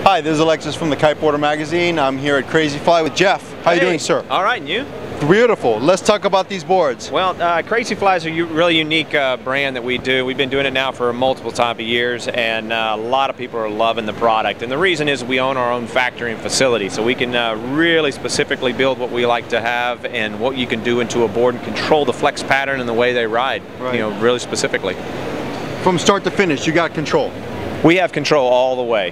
Hi, this is Alexis from the Kiteboarder magazine. I'm here at CrazyFly with Jeff. How you doing, sir? All right, and you? Beautiful. Let's talk about these boards. Well, CrazyFly is a really unique brand that we do. We've been doing it now for multiple type of years, and a lot of people are loving the product. And the reason is we own our own factory and facility, so we can really specifically build what we like to have and what you can do into a board and control the flex pattern and the way they ride. Right. You know, really specifically. From start to finish, you got control. We have control all the way.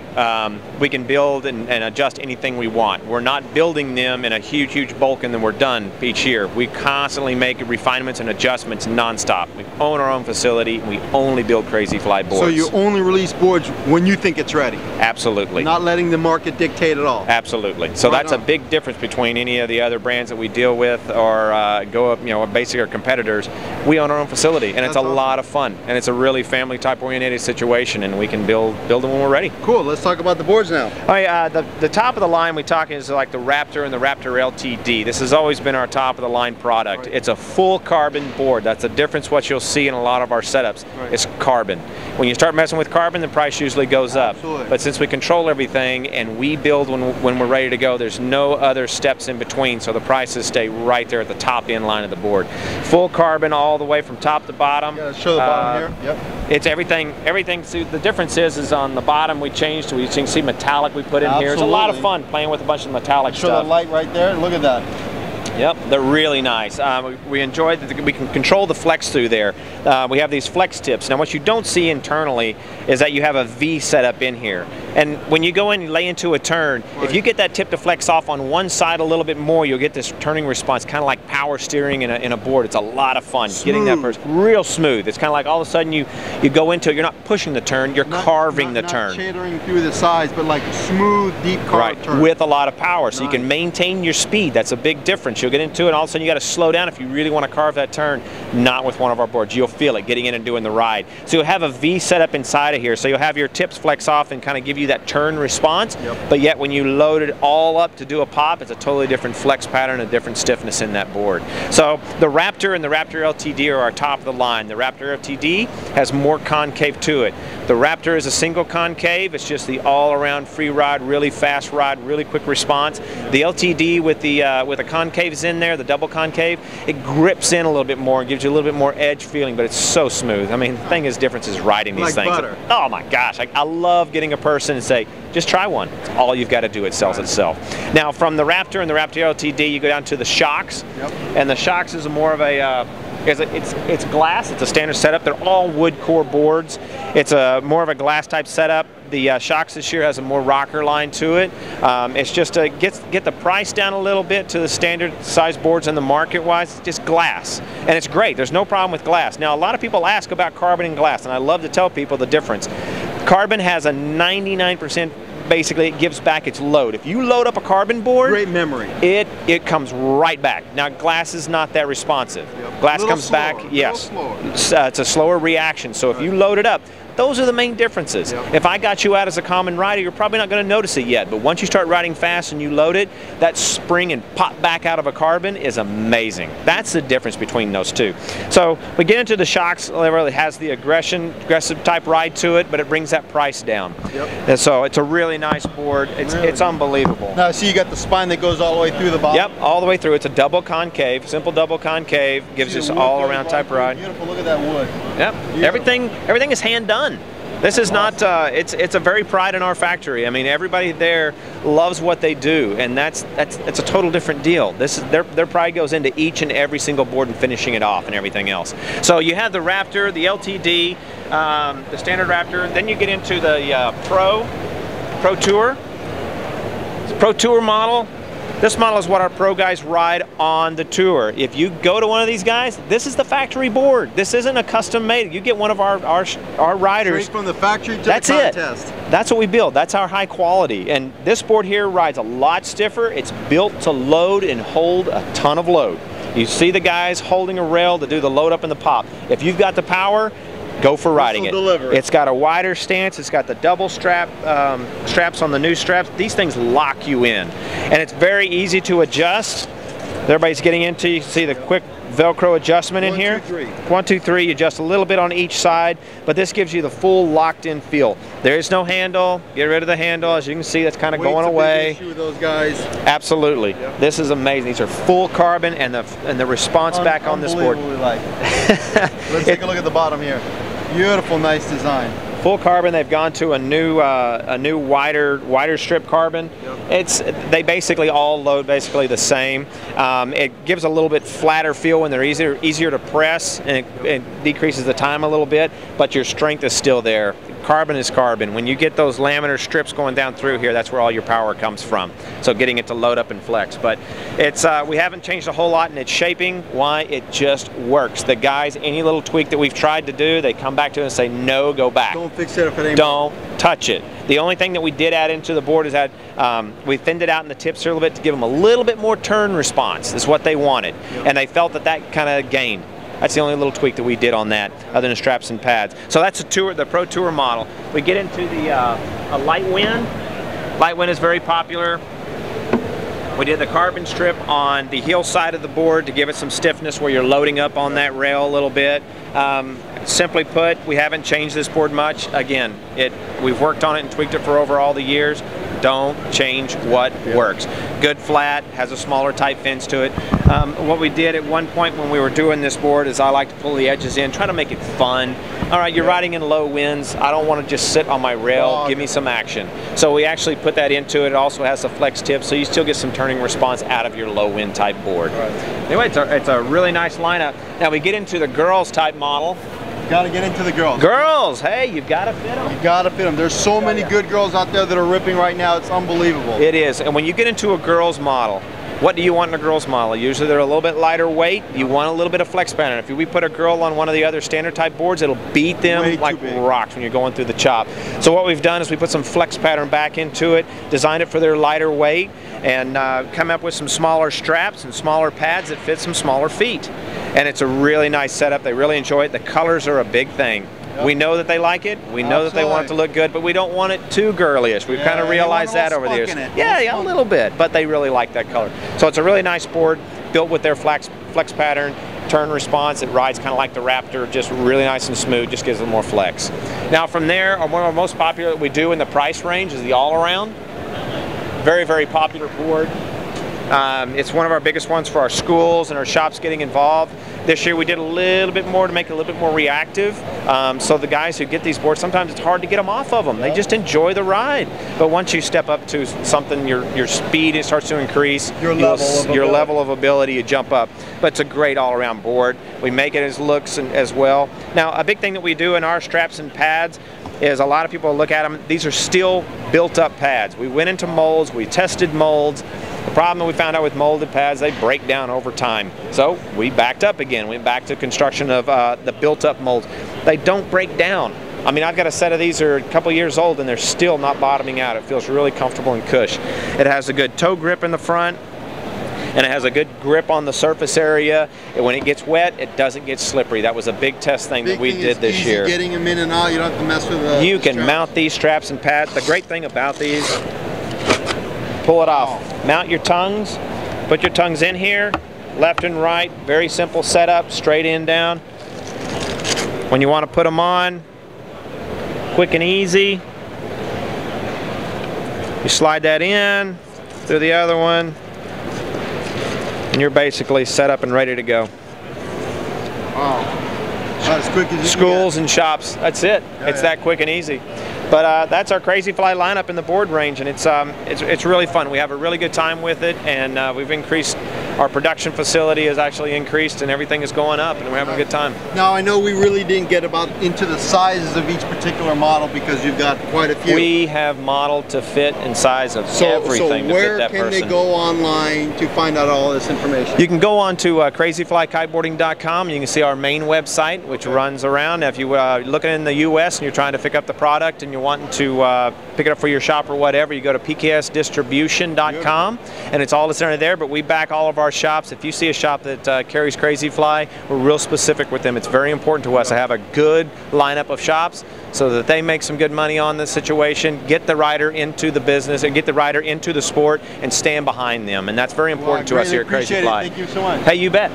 We can build and adjust anything we want. We're not building them in a huge bulk and then we're done each year. We constantly make refinements and adjustments nonstop. We own our own facility. We only build CrazyFly boards. So you only release boards when you think it's ready? Absolutely. Not letting the market dictate at all? Absolutely. So that's a big difference between any of the other brands that we deal with or go up, you know, basically our competitors. We own our own facility, and it's a lot of fun, and it's a really family type oriented situation, and we can build them when we're ready. Cool. Let's talk about the boards now. Oh yeah, the top of the line we talk is like the Raptor and the Raptor LTD. This has always been our top of the line product. Right. It's a full carbon board. That's the difference what you'll see in a lot of our setups. Right. It's carbon. When you start messing with carbon, the price usually goes up. Absolutely. But since we control everything and we build when we're ready to go, there's no other steps in between, so the prices stay right there at the top end line of the board. Full carbon all the way from top to bottom. Yeah, show the bottom here. Yep. It's everything. So the difference is on the bottom we changed. You can see metallic we put in here. It's a lot of fun playing with a bunch of metallic stuff. Show the light right there. Look at that. Yep, they're really nice. We enjoy that we can control the flex through there. We have these flex tips. Now what you don't see internally is that you have a V set up in here. And when you go in and lay into a turn, if you get that tip to flex off on one side a little bit more, you'll get this turning response, kind of like power steering in a board. It's a lot of fun. Smooth. Getting that person real smooth. It's kind of like all of a sudden you go into it, you're not pushing the turn, you're carving the turn. Not chattering through the sides, but like smooth, deep carved turn. With a lot of power, so you can maintain your speed. That's a big difference. You'll get into it, and all of a sudden you got to slow down if you really want to carve that turn. Not with one of our boards. You'll feel it getting in and doing the ride. So you'll have a V set up inside of here, so you'll have your tips flex off and kind of give you that turn response. But yet when you load it all up to do a pop, it's a totally different flex pattern, a different stiffness in that board. So the Raptor and the Raptor LTD are our top of the line. The Raptor LTD has more concave to it. The Raptor is a single concave. It's just the all-around free ride, really fast ride, really quick response. The LTD with the concaves in there, the double concave, it grips in a little bit more and gives you a little bit more edge feeling, but it's so smooth. I mean, the thing is difference is riding these things. Butter. Oh my gosh, I love getting a person and say, just try one. It's all you've got to do. It sells itself. Now from the Raptor and the Raptor LTD, you go down to the shocks, and the shocks is more of a it's glass. It's a standard setup. They're all wood core boards. It's a more of a glass type setup. The shocks this year has a more rocker line to it. It's just to get the price down a little bit to the standard size boards in the market wise. It's just glass, and it's great. There's no problem with glass. Now a lot of people ask about carbon and glass, and I love to tell people the difference. Carbon has a 99%. Basically, it gives back its load. If you load up a carbon board, great memory. It comes right back. Now, glass is not that responsive. Glass comes back, yes. It's a slower reaction. So if you load it up, those are the main differences. If I got you out as a common rider, you're probably not going to notice it yet. But once you start riding fast and you load it, that spring and pop back out of a carbon is amazing. That's the difference between those two. So we get into the shocks. It really has the aggressive type ride to it, but it brings that price down. And so it's a really nice board. It's unbelievable. Now, see, you got the spine that goes all the way through the bottom. Yep, all the way through. It's a double concave, simple double concave. Gives us all around type ride. Beautiful. Look at that wood. Yep. Everything is hand done. This is not, it's a very pride in our factory. I mean, everybody there loves what they do, and it's a total different deal. This is their pride goes into each and every single board and finishing it off and everything else. So you have the Raptor, the LTD, the standard Raptor, then you get into the Pro Tour. It's a Pro Tour model. This model is what our pro guys ride on the tour. If you go to one of these guys, this is the factory board. This isn't a custom made. You get one of our riders. Straight from the factory to that's the contest. That's what we build. That's our high quality. And this board here rides a lot stiffer. It's built to load and hold a ton of load. You see the guys holding a rail to do the load up and the pop. If you've got the power, go for riding it. It's got a wider stance. It's got the double straps on the new straps. These things lock you in, and it's very easy to adjust. everybody's getting into, you can see the quick Velcro adjustment in here. 1, 2, 3. You adjust a little bit on each side, but this gives you the full locked-in feel. There is no handle. Get rid of the handle. As you can see, that's kind of going away. Issue with those guys. Absolutely. Yep. This is amazing. These are full carbon, and the response back on this board. Let's take a look at the bottom here. Beautiful, nice design. Full carbon. They've gone to a new wider strip carbon. Yep. They basically all load basically the same. It gives a little bit flatter feel when they're easier to press, and it decreases the time a little bit, but your strength is still there. Carbon is carbon. When you get those laminar strips going down through here, that's where all your power comes from. So getting it to load up and flex. But it's we haven't changed a whole lot in its shaping. Why? It just works. The guys, any little tweak that we've tried to do, they come back to it and say, no, go back. Don't fix it if it ain't. Don't touch it. The only thing that we did add into the board is that we thinned it out in the tips here a little bit to give them a little bit more turn response. That's what they wanted. Yep. And they felt that kind of gained. That's the only little tweak that we did on that, other than straps and pads. So that's the Pro Tour model. We get into the light wind. Light wind is very popular. We did the carbon strip on the heel side of the board to give it some stiffness where you're loading up on that rail a little bit. Simply put, we haven't changed this board much. Again, we've worked on it and tweaked it for over all the years. Don't change what works. Good flat, has a smaller tight fence to it. What we did at one point when we were doing this board is I like to pull the edges in, try to make it fun. All right, you're riding in low winds. I don't want to just sit on my rail. Give me some action. So we actually put that into it. It also has a flex tip, so you still get some turning response out of your low wind type board. Right. Anyway, it's a really nice lineup. Now we get into the girls type model. Got to get into the girls. Girls, hey, you've got to fit them. You got to fit them. There's so many good girls out there that are ripping right now. It's unbelievable. It is. And when you get into a girls model, what do you want in a girls model? Usually they're a little bit lighter weight. You want a little bit of flex pattern. If we put a girl on one of the other standard type boards, it'll beat them like rocks when you're going through the chop. So what we've done is we put some flex pattern back into it, designed it for their lighter weight, and come up with some smaller straps and smaller pads that fit some smaller feet. And it's a really nice setup. They really enjoy it. The colors are a big thing. Yep. We know that they like it. We know that they want it to look good, but we don't want it too girlyish. We've kind of realized that over the years. Yeah, a little bit, but they really like that color. So it's a really nice board built with their flex pattern, turn response. It rides kind of like the Raptor, just really nice and smooth, just gives them more flex. Now from there, one of our most popular that we do in the price range is the AllAround. Very, very popular board. It's one of our biggest ones for our schools and our shops getting involved. This year we did a little bit more to make it a little bit more reactive. So the guys who get these boards, sometimes it's hard to get them off of them. They just enjoy the ride. But once you step up to something, your speed it starts to increase. Your level of ability, you jump up. But it's a great all-around board. We make it as looks as well. Now a big thing that we do in our straps and pads is a lot of people look at them. These are still built-up pads. We went into molds. We tested molds. The problem that we found out with molded pads, they break down over time. So we backed up again. Went back to construction of the built-up molds. They don't break down. I mean, I've got a set of these that are a couple years old and they're still not bottoming out. It feels really comfortable and cush. It has a good toe grip in the front, and it has a good grip on the surface area. And when it gets wet, it doesn't get slippery. That was a big test thing that we did this year. Getting them in and out, you don't have to mess with the You can mount these straps and pads. The great thing about these, pull it off. Mount your tongues, put your tongues in here, left and right, very simple setup, straight in, down. When you want to put them on, quick and easy. You slide that in through the other one, and you're basically set up and ready to go. Wow. As quick as Schools and shops, that's it. It's that quick and easy. But that's our CrazyFly lineup in the board range, and it's really fun. We have a really good time with it, and we've increased. Our production facility has actually increased, and everything is going up, and we're having a good time. Now I know we really didn't get into the sizes of each particular model because you've got quite a few. We have modeled to fit and size of everything to fit that person. So where can they go online to find out all this information? You can go on to CrazyFlyKiteboarding.com. You can see our main website, which runs around. Now, if you looking in the U.S. and you're trying to pick up the product and you're wanting to pick it up for your shop or whatever, you go to pksdistribution.com, and it's all listed under there. But we back all of our shops. If you see a shop that carries CrazyFly, we're real specific with them. It's very important to us to have a good lineup of shops so that they make some good money on this situation, get the rider into the business, and get the rider into the sport, and stand behind them. And that's very important to us here at CrazyFly. Thank you so much. Hey, you bet.